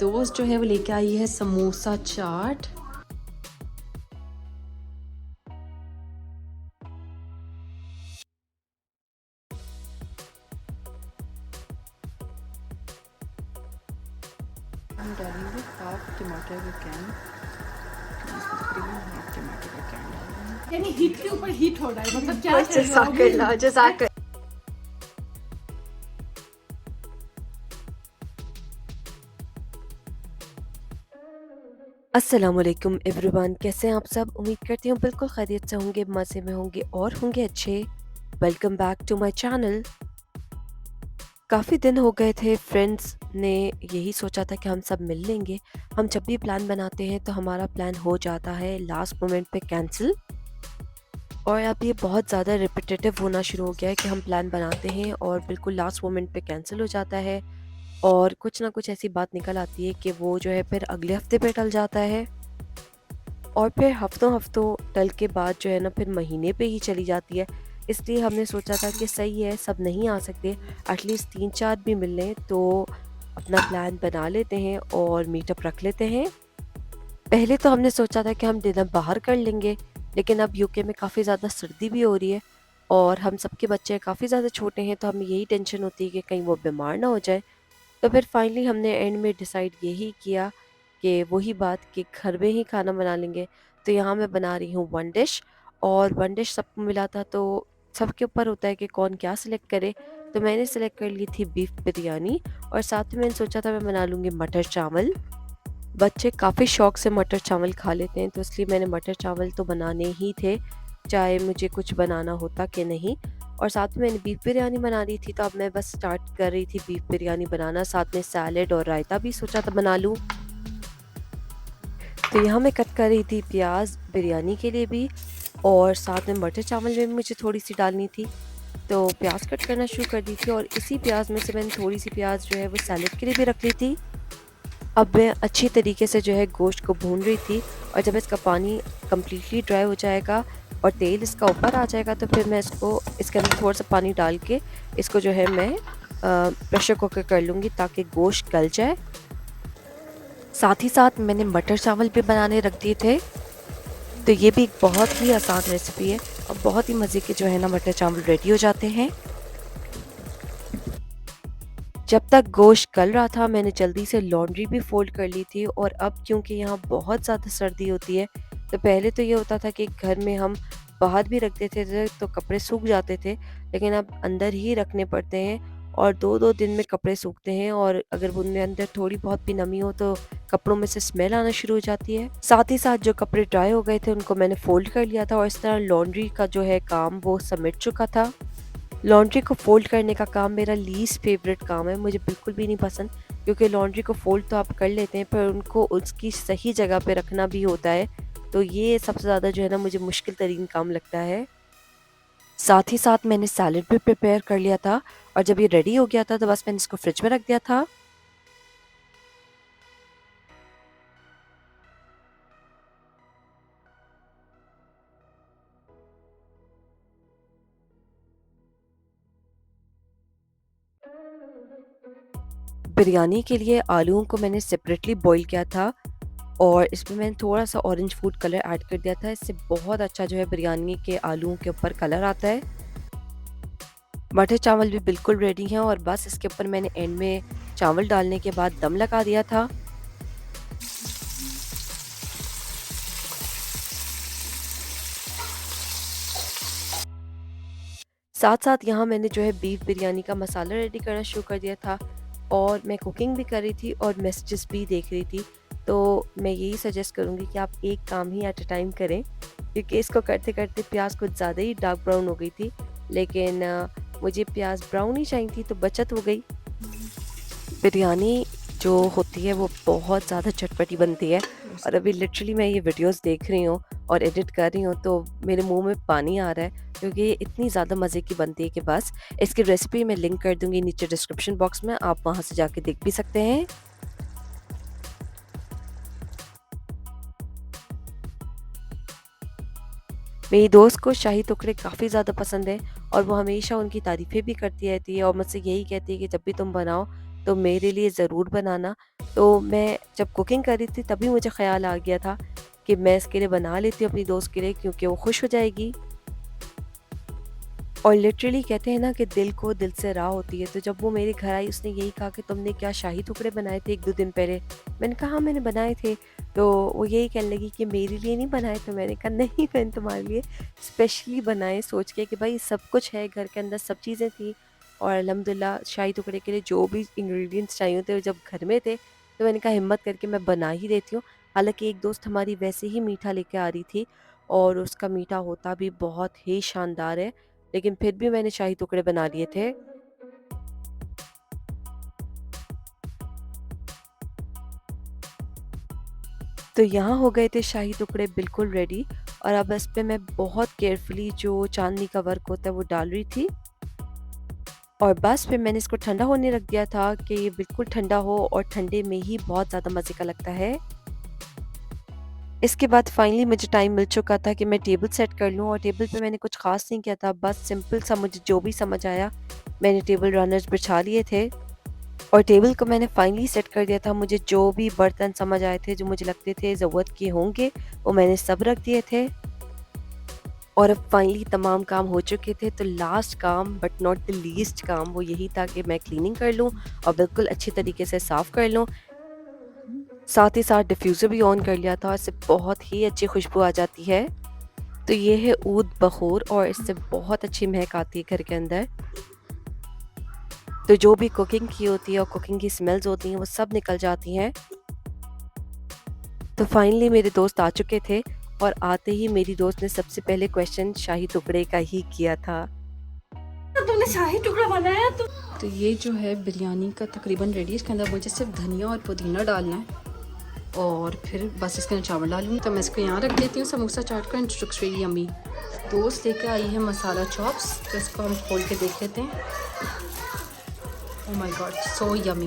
दोस्त जो है वो लेके आई है समोसा चाट। हम डालेंगे हाफ टमाटर का कैन, इसमें तकरीबन हाफ टमाटर का कैन डालेंगे। यानी हीट के ऊपर हीट हो रहा है, मतलब क्या कर रहे हो जज़ाकल्लाह जज़ाक। अस्सलामुअलैकुम एवरीवन, कैसे हैं आप सब? उम्मीद करती हूँ बिल्कुल खैरियत से होंगे, मज़े में होंगे और होंगे अच्छे। Welcome back to my channel. काफ़ी दिन हो गए थे, फ्रेंड्स ने यही सोचा था कि हम सब मिल लेंगे। हम जब भी प्लान बनाते हैं तो हमारा प्लान हो जाता है लास्ट मोमेंट पे कैंसिल, और अब ये बहुत ज़्यादा रिपीटेटिव होना शुरू हो गया है कि हम प्लान बनाते हैं और बिल्कुल लास्ट मोमेंट पे कैंसिल हो जाता है, और कुछ ना कुछ ऐसी बात निकल आती है कि वो जो है फिर अगले हफ्ते पे टल जाता है, और फिर हफ्तों हफ्तों टल के बाद जो है ना फिर महीने पे ही चली जाती है। इसलिए हमने सोचा था कि सही है, सब नहीं आ सकते, एटलीस्ट 3-4 भी मिल लें तो अपना प्लान बना लेते हैं और मीटअप रख लेते हैं। पहले तो हमने सोचा था कि हम डिनर बाहर कर लेंगे, लेकिन अब यूके में काफ़ी ज़्यादा सर्दी भी हो रही है और हम सबके बच्चे काफ़ी ज़्यादा छोटे हैं, तो हमें यही टेंशन होती है कि कहीं वो बीमार ना हो जाए। तो फिर फाइनली हमने एंड में डिसाइड यही किया कि वही बात कि घर में ही खाना बना लेंगे। तो यहाँ मैं बना रही हूँ वन डिश, और वन डिश सबको मिला था तो सबके ऊपर होता है कि कौन क्या सिलेक्ट करे। तो मैंने सिलेक्ट कर ली थी बीफ बिरयानी, और साथ में मैंने सोचा था मैं बना लूँगी मटर चावल। बच्चे काफ़ी शौक से मटर चावल खा लेते हैं, तो इसलिए मैंने मटर चावल तो बनाने ही थे, चाहे मुझे कुछ बनाना होता कि नहीं। और साथ में मैंने बीफ बिरयानी बना रही थी, तो अब मैं बस स्टार्ट कर रही थी बीफ बिरयानी बनाना, साथ में सैलेड और रायता भी सोचा था बना लूँ। तो यहाँ मैं कट कर रही थी प्याज बिरयानी के लिए भी, और साथ में मटर चावल में भी मुझे थोड़ी सी डालनी थी, तो प्याज कट करना शुरू कर दी थी, और इसी प्याज में से मैंने थोड़ी सी प्याज जो है वो सैलेड के लिए भी रख ली थी। अब मैं अच्छी तरीके से जो है गोश्त को भून रही थी, और जब इसका पानी कम्प्लीटली ड्राई हो जाएगा और तेल इसका ऊपर आ जाएगा, तो फिर मैं इसको इसके अंदर थोड़ा सा पानी डाल के इसको जो है मैं प्रेशर कुकर कर लूँगी ताकि गोश्त गल जाए। साथ ही साथ मैंने मटर चावल भी बनाने रख दिए थे। तो ये भी एक बहुत ही आसान रेसिपी है, और बहुत ही मज़े के जो है ना मटर चावल रेडी हो जाते हैं। जब तक गोश्त गल रहा था मैंने जल्दी से लॉन्ड्री भी फ़ोल्ड कर ली थी, और अब क्योंकि यहाँ बहुत ज़्यादा सर्दी होती है, तो पहले तो ये होता था कि घर में हम बाहर भी रख देते थे तो कपड़े सूख जाते थे, लेकिन अब अंदर ही रखने पड़ते हैं, और 2-2 दिन में कपड़े सूखते हैं, और अगर उनमें अंदर थोड़ी बहुत भी नमी हो तो कपड़ों में से स्मेल आना शुरू हो जाती है। साथ ही साथ जो कपड़े ड्राई हो गए थे उनको मैंने फ़ोल्ड कर लिया था, और इस तरह लॉन्ड्री का जो है काम वो समेट चुका था। लॉन्ड्री को फ़ोल्ड करने का काम मेरा लीस्ट फ़ेवरेट काम है, मुझे बिल्कुल भी नहीं पसंद, क्योंकि लॉन्ड्री को फ़ोल्ड तो आप कर लेते हैं पर उनको उसकी सही जगह पे रखना भी होता है, तो ये सबसे ज़्यादा जो है ना मुझे मुश्किल तरीन काम लगता है। साथ ही साथ मैंने सैलेड भी प्रिपेयर कर लिया था, और जब ये रेडी हो गया था तो बस मैंने इसको फ्रिज में रख दिया था। बिरयानी के लिए आलूओं को मैंने सेपरेटली बॉईल किया था, और इसमें मैंने थोड़ा-सा ऑरेंज फूड कलर ऐड कर दिया था, इससे बहुत अच्छा जो है बिरयानी के आलूओं के ऊपर कलर आता है। मटर चावल भी बिल्कुल रेडी हैं, और बस इसके ऊपर मैंने एंड में चावल डालने के बाद दम लगा दिया था। साथ-साथ यहाँ मैंने जो है बीफ बिरयानी का मसाला रेडी करना शुरू कर दिया था, और मैं कुकिंग भी कर रही थी और मैसेजेस भी देख रही थी। तो मैं यही सजेस्ट करूँगी कि आप एक काम ही एट अ टाइम करें, क्योंकि इसको करते-करते प्याज़ कुछ ज़्यादा ही डार्क ब्राउन हो गई थी, लेकिन मुझे प्याज़ ब्राउन ही चाहिए थी तो बचत हो गई। बिरयानी जो होती है वो बहुत ज़्यादा चटपटी बनती है, और अभी लिटरली मैं ये वीडियोस देख रही हूँ और एडिट कर रही हूँ तो मेरे मुंह में पानी आ रहा है, क्योंकि ये इतनी ज़्यादा मज़े की बनती है कि बस। इसकी रेसिपी मैं लिंक कर दूँगी नीचे डिस्क्रिप्शन बॉक्स में, आप वहाँ से जाके देख भी सकते हैं। मेरी दोस्त को शाही टुकड़े काफ़ी ज़्यादा पसंद है, और वो हमेशा उनकी तारीफ़ें भी करती रहती है, और मुझसे यही कहती है कि जब भी तुम बनाओ तो मेरे लिए ज़रूर बनाना। तो मैं जब कुकिंग कर रही थी तभी मुझे ख़्याल आ गया था कि मैं इसके लिए बना लेती हूँ अपनी दोस्त के लिए, क्योंकि वो खुश हो जाएगी। और लिटरली कहते हैं ना कि दिल को दिल से राह होती है, तो जब वो मेरे घर आई उसने यही कहा कि तुमने क्या शाही टुकड़े बनाए थे 1-2 दिन पहले? मैंने कहा हाँ, मैंने बनाए थे। तो वो यही कहने लगी कि मेरे लिए नहीं बनाए? तो मैंने कहा नहीं, मैंने तुम्हारे लिए स्पेशली बनाए सोच के कि भाई सब कुछ है घर के अंदर, सब चीज़ें थी और अल्हम्दुलिल्लाह शाही टुकड़े के लिए जो भी इंग्रीडिएंट्स चाहिए थे वो जब घर में थे, तो मैंने कहा हिम्मत करके मैं बना ही देती हूँ। हालाँकि एक दोस्त हमारी वैसे ही मीठा लेके आ रही थी और उसका मीठा होता भी बहुत ही शानदार है। लेकिन फिर भी मैंने शाही टुकड़े बना लिए थे। तो यहाँ हो गए थे शाही टुकड़े बिल्कुल रेडी और अब इस पे मैं बहुत केयरफुली जो चाँदनी का वर्क होता है वो डाल रही थी। और बस फिर मैंने इसको ठंडा होने रख दिया था कि ये बिल्कुल ठंडा हो और ठंडे में ही बहुत ज़्यादा मज़े का लगता है। इसके बाद फाइनली मुझे टाइम मिल चुका था कि मैं टेबल सेट कर लूँ और टेबल पे मैंने कुछ ख़ास नहीं किया था, बस सिंपल सा मुझे जो भी समझ आया मैंने टेबल रनर्स बिछा लिए थे। और टेबल को मैंने फाइनली सेट कर दिया था। मुझे जो भी बर्तन समझ आए थे, जो मुझे लगते थे ज़रूरत के होंगे, वो मैंने सब रख दिए थे। और अब फाइनली तमाम काम हो चुके थे, तो लास्ट काम बट नॉट द लीस्ट काम वो यही था कि मैं क्लीनिंग कर लूँ और बिल्कुल अच्छी तरीके से साफ़ कर लूँ। साथ ही साथ डिफ्यूज़र भी ऑन कर लिया था, इससे बहुत ही अच्छी खुशबू आ जाती है। तो ये है ऊद बख़ूर और इससे बहुत अच्छी महक आती है घर के अंदर। तो जो भी कुकिंग की होती है और कुकिंग की स्मेल्स होती हैं, वो सब निकल जाती हैं। तो फाइनली मेरे दोस्त आ चुके थे और आते ही मेरी दोस्त ने सबसे पहले क्वेश्चन शाही टुकड़े का ही किया था। तो तूने शाही टुकड़ा बनाया तो ये जो है बिरयानी का तकरीबन रेडी है। इसके अंदर मुझे सिर्फ धनिया और पुदीना डालना है और फिर बस इसके अंदर चावल डालूंगी। तो मैं इसको यहाँ रख देती हूँ समोसा चाट कर। And looks really yummy. दोस्त लेकर आई है मसाला चॉप्स, तो इसको हम खोल के देख लेते हैं। Oh my God, so yummy.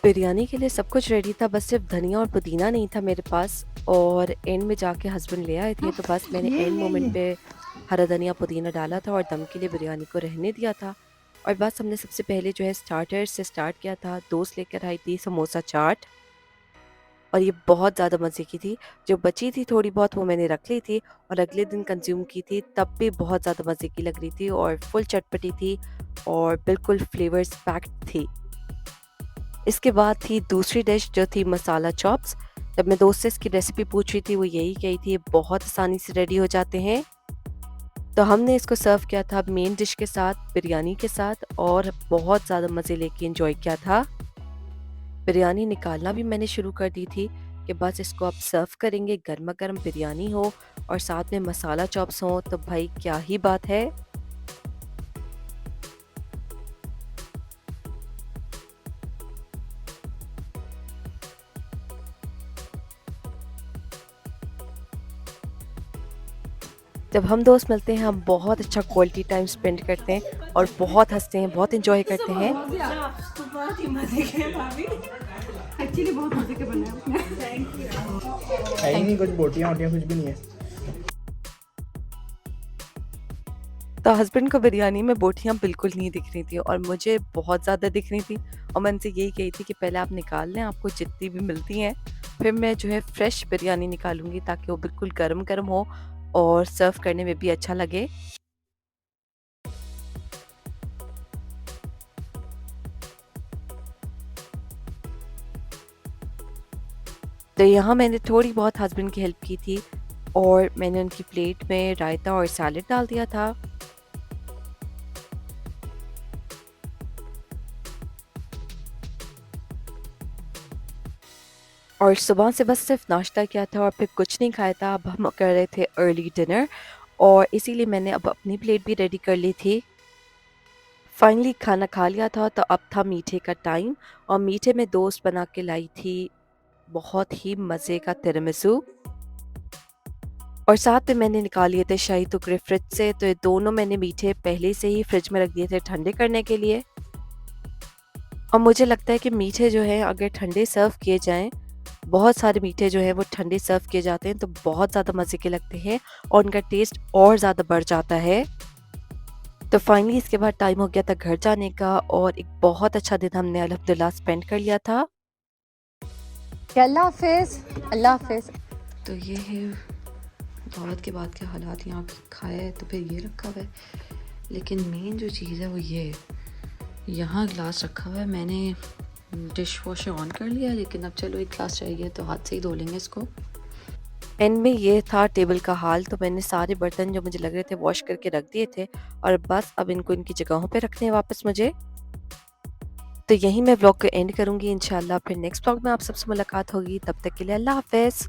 Biryani के लिए सब कुछ रेडी था, बस सिर्फ धनिया और पुदीना नहीं था मेरे पास और एंड में जाके हस्बैंड ले आए थे, तो बस मैंने एंड मोमेंट पे हरा धनिया पुदीना डाला था और दम के लिए बिरयानी को रहने दिया था। और बस हमने सबसे पहले जो है स्टार्टर से स्टार्ट किया था। दोस्त लेकर आई थी समोसा चाट और ये बहुत ज़्यादा मज़े की थी। जो बची थी थोड़ी बहुत वो मैंने रख ली थी और अगले दिन कंज्यूम की थी, तब भी बहुत ज़्यादा मज़े की लग रही थी और फुल चटपटी थी और बिल्कुल फ्लेवर्स पैक्ड थी। इसके बाद थी दूसरी डिश जो थी मसाला चॉप्स। जब मैं दोस्त से इसकी रेसिपी पूछ रही थी वो यही कही थी, ये बहुत आसानी से रेडी हो जाते हैं। तो हमने इसको सर्व किया था मेन डिश के साथ, बिरयानी के साथ और बहुत ज़्यादा मज़े लेके एंजॉय किया था। बिरयानी निकालना भी मैंने शुरू कर दी थी कि बस इसको अब सर्व करेंगे, गर्मा-गर्म बिरयानी हो और साथ में मसाला चॉप्स हों, तो भाई क्या ही बात है। जब हम दोस्त मिलते हैं हम बहुत अच्छा क्वालिटी टाइम स्पेंड करते हैं और बहुत हँसते हैं, बहुत एंजॉय करते हैं। तो बहुत ही मजे के भाभी। एक्चुअली बहुत मजे के बने आपने। है ही नहीं कुछ, बोटियाँ वोटियाँ कुछ भी नहीं है। तो हस्बैंड को बिरयानी में बोटियाँ बिल्कुल नहीं दिख रही थी और मुझे बहुत ज़्यादा दिख रही थी और मैं उनसे यही कही थी कि पहले आप निकाल लें, आपको जितनी भी मिलती हैं, फिर मैं जो है फ्रेश बिरयानी निकालूँगी ताकि वो बिल्कुल गरम-गरम हो और सर्व करने में भी अच्छा लगे। तो यहाँ मैंने थोड़ी बहुत हस्बैंड की हेल्प की थी और मैंने उनकी प्लेट में रायता और सैलेड डाल दिया था। और सुबह से बस सिर्फ नाश्ता किया था और फिर कुछ नहीं खाया था। अब हम कर रहे थे अर्ली डिनर और इसीलिए मैंने अब अपनी प्लेट भी रेडी कर ली थी। फाइनली खाना खा लिया था तो अब था मीठे का टाइम और मीठे में दोस्त बना के लाई थी बहुत ही मज़े का तिरामिसू और साथ में मैंने निकाल लिए थे शाही टुकड़े फ्रिज से। तो ये दोनों मैंने मीठे पहले से ही फ्रिज में रख दिए थे ठंडे करने के लिए। और मुझे लगता है कि मीठे जो हैं अगर ठंडे सर्व किए जाएं, बहुत सारे मीठे जो हैं वो ठंडे सर्व किए जाते हैं तो बहुत ज़्यादा मज़े के लगते हैं और उनका टेस्ट और ज़्यादा बढ़ जाता है। तो फाइनली इसके बाद टाइम हो गया था घर जाने का और एक बहुत अच्छा दिन हमने अल्हम्दुलिल्लाह स्पेंड कर लिया था। अल्लाह हाफिज़, अल्लाह हाफिज़। तो ये है दावत के बाद के हालात। यहाँ पे खाया है तो फिर ये रखा हुआ है, लेकिन मेन जो चीज़ है वो ये है, यहाँ गिलास रखा हुआ है। मैंने डिश वॉश ऑन कर लिया, लेकिन अब चलो एक गिलास रह गया तो हाथ से ही धो लेंगे इसको। एंड में ये था टेबल का हाल। तो मैंने सारे बर्तन जो मुझे लग रहे थे वॉश करके रख दिए थे और बस अब इनको इनकी जगहों पे रखने हैं वापस मुझे। तो यहीं मैं व्लॉग को एंड करूँगी इंशाल्लाह। फिर नेक्स्ट व्लॉग में आप सबसे मुलाकात होगी। तब तक के लिए अल्लाह हाफ़िज़।